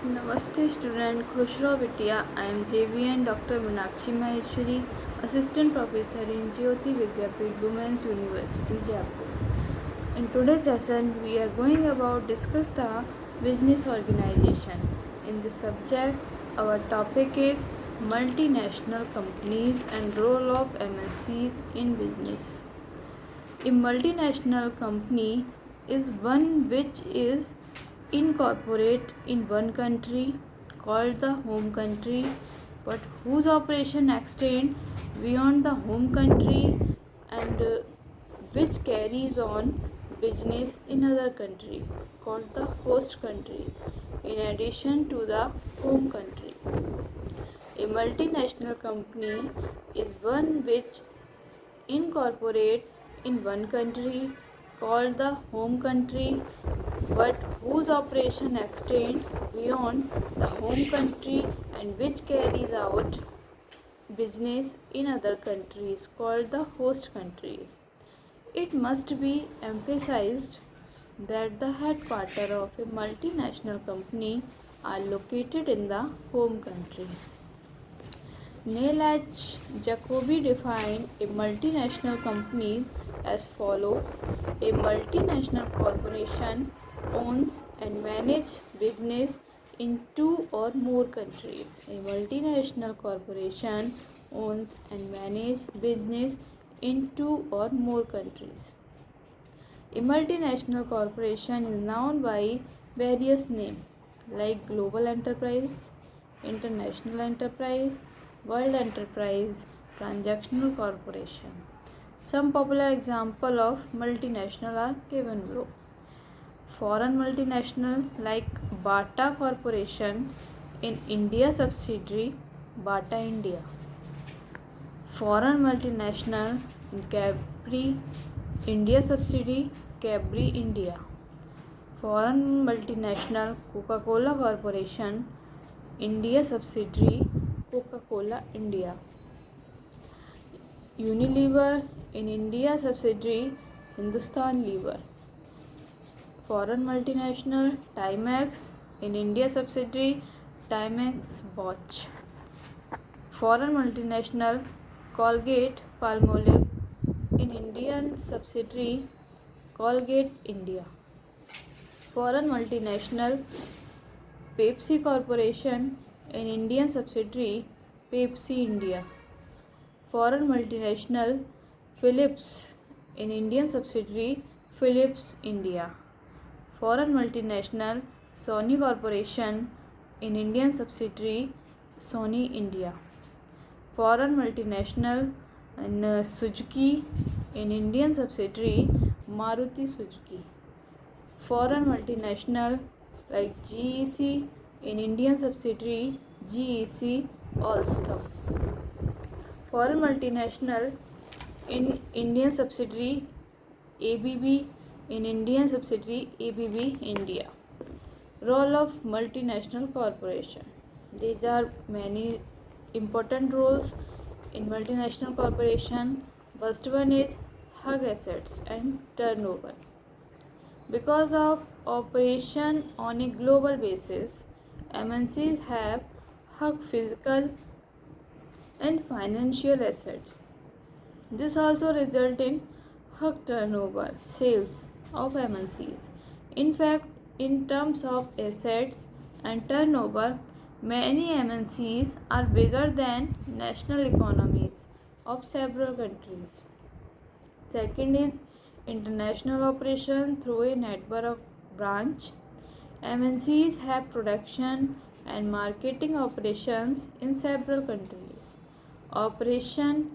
Namaste student, खुश रहो बिटिया. I am JVN Dr. Meenakshi Maheshwari, Assistant Professor in Jyoti Vidyapeeth Women's University, Jaipur. In today's session, we are going about discuss the business organization. In this subject, our topic is multinational companies and role of MNCs in business. A multinational company is one which is incorporate in one country called the home country, but whose operation extend beyond the home country and which carries on business in other country called the host countries in addition to the home country. A multinational company is one which incorporate in one country called the home country, but whose operation extend beyond the home country and which carries out business in other countries called the host country. It must be emphasized that the headquarters of a multinational company are located in the home country. Neil H. Jacobi defined a multinational company as follows: a multinational corporation owns and manages business in two or more countries. A multinational corporation owns and manages business in two or more countries. A multinational corporation is known by various names like global enterprise, international enterprise, world enterprise, transactional corporation. Some popular examples of multinational are given below. Foreign multinational like Bata Corporation in India subsidiary Bata India. Foreign multinational Cadbury India subsidiary Cadbury India. Foreign multinational Coca-Cola Corporation India subsidiary Coca-Cola India. Unilever in India subsidiary Hindustan Lever. Foreign multinational Timex in India subsidiary Timex Bosch. Foreign multinational Colgate Palmolive in Indian subsidiary Colgate India. Foreign multinational Pepsi Corporation in Indian subsidiary Pepsi India. Foreign multinational Philips in Indian subsidiary Philips India. Foreign multinational Sony Corporation in Indian subsidiary Sony India. Foreign multinational Suzuki in Indian subsidiary Maruti Suzuki. Foreign multinational like GEC in Indian subsidiary GEC Alstom. Foreign multinational in Indian subsidiary ABB in Indian subsidiary ABB India. Role of multinational corporation. These are many important roles in multinational corporation. First one is hug assets and turnover. Because of operation on a global basis, MNCs have hug physical and financial assets. This also results in hug turnover sales of MNCs. In fact, in terms of assets and turnover, many MNCs are bigger than national economies of several countries. Second is international operation through a network of branch. MNCs have production and marketing operations in several countries. Operation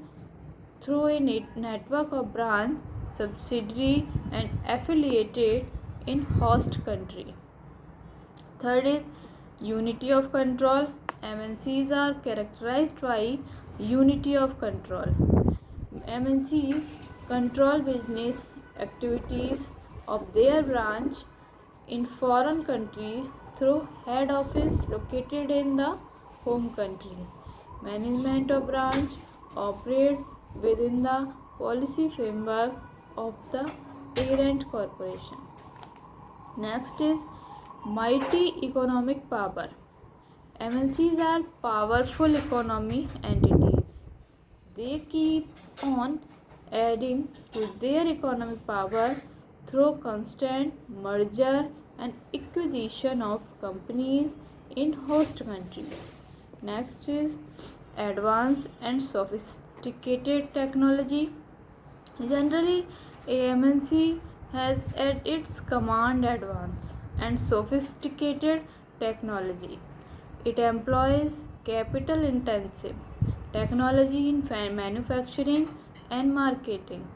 through a network of branch, subsidiary and affiliated in host country. Third is unity of control. MNCs are characterized by unity of control. MNCs control business activities of their branch in foreign countries through head office located in the home country. Management of branch operate within the policy framework of the parent corporation. Next is Mighty economic power. MNCs are powerful economy entities. They keep on adding to their economic power through constant merger and acquisition of companies in host countries. Next is advanced and sophisticated technology. Generally, a MNC has at its command advanced and sophisticated technology. It employs capital intensive technology in manufacturing and marketing.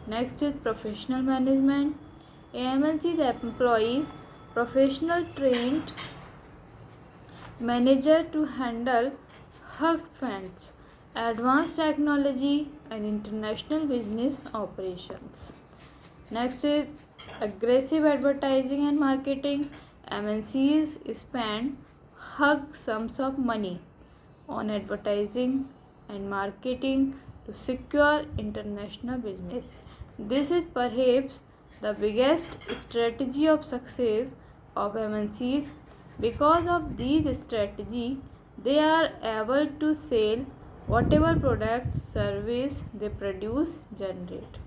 Next is professional management. AMNC's employees professional trained manager to handle hug funds, advanced technology and international business operations. Next is aggressive advertising and marketing. MNCs spend hug sums of money on advertising and marketing to secure international business. This is perhaps the biggest strategy of success of MNCs. Because of these strategy, they are able to sell whatever product service they produce generate.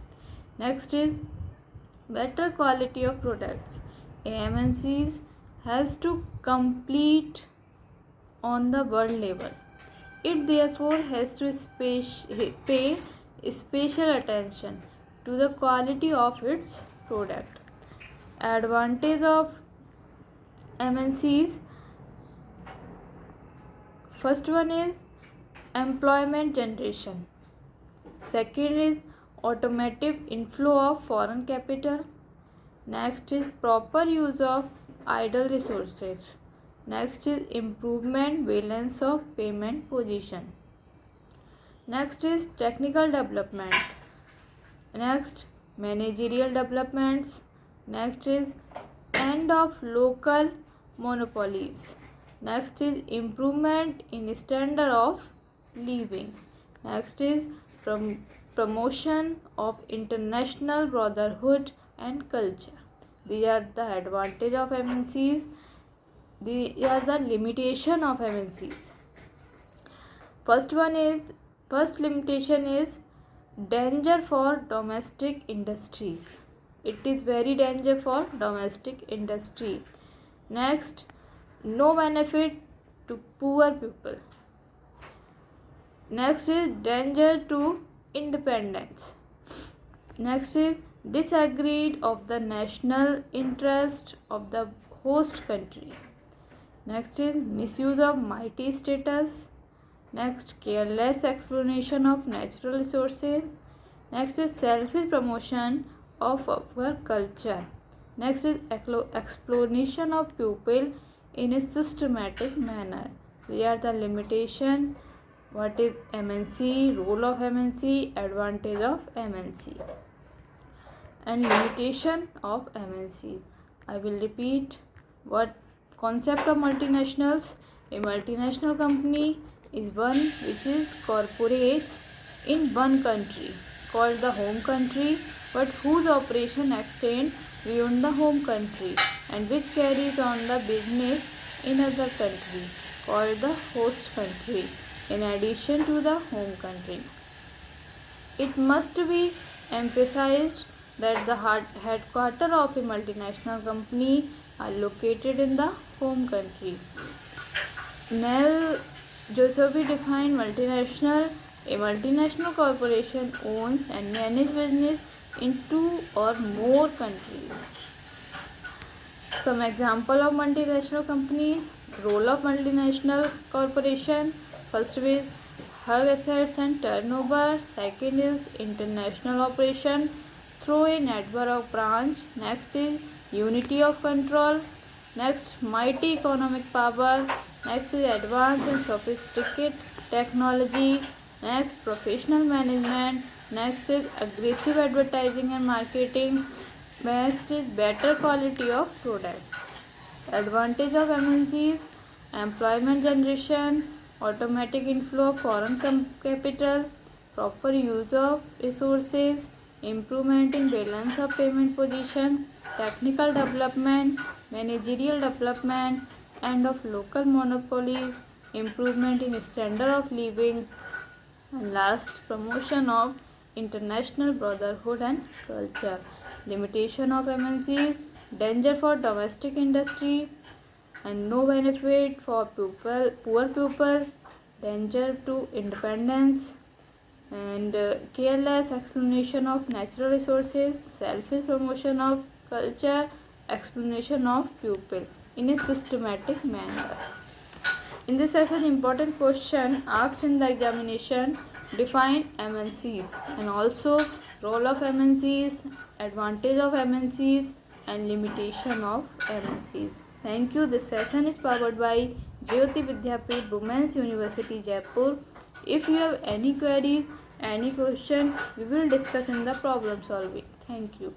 Next is better quality of products. MNCs has to compete on the world level. It therefore has to pay special attention to the quality of its product. Advantage of MNCs. First one is employment generation. Second is automatic inflow of foreign capital. Next is proper use of idle resources. Next is improvement balance of payment position. Next is technical development. Next managerial developments. Next is end of local monopolies. Next is improvement in standard of living. Next is promotion of international brotherhood and culture. These are the advantage of MNCs. These are the limitation of MNCs. First limitation is danger for domestic industries. It is very danger for domestic industry. Next, no benefit to poor people. Next is danger to independence. Next is disagreed of the national interest of the host country. Next is misuse of mighty status. Next, careless exploitation of natural resources. Next is selfish promotion of our culture. Next is exploitation of people in a systematic manner. These are the limitation. What is MNC? Role of MNC, advantage of MNC, and limitation of MNC. I will repeat what concept of multinationals. A multinational company is one which is corporate in one country called the home country, but whose operation extend beyond the home country and which carries on the business in other country called the host country in addition to the home country. It must be emphasized that the headquarters of a multinational company are located in the home country. Nell Josevi defined multinational. A multinational corporation owns and manages business in two or more countries. Some example of multinational companies. Role of multinational corporation. First is hug assets and turnover. Second is international operation through a network of branch. Next is unity of control. Next, mighty economic power. Next is advanced and sophisticated technology. Next, professional management. Next is aggressive advertising and marketing. Next is better quality of product. Advantage of MNCs: employment generation, automatic inflow of foreign capital, proper use of resources, improvement in balance of payment position, technical development, managerial development, end of local monopolies, improvement in standard of living, and last, promotion of international brotherhood and culture. Limitation of MNCs, danger for domestic industry, and no benefit for poor people, danger to independence, and careless exploitation of natural resources, selfish promotion of culture, exploitation of people in a systematic manner. In this session, important question asked in the examination: define MNCs and also role of MNCs, advantage of MNCs, and limitation of MNCs. Thank you. This session is powered by Jyoti Vidyapeeth Women's University Jaipur. If you have any queries, any question, we will discuss in the problem solving. Thank you.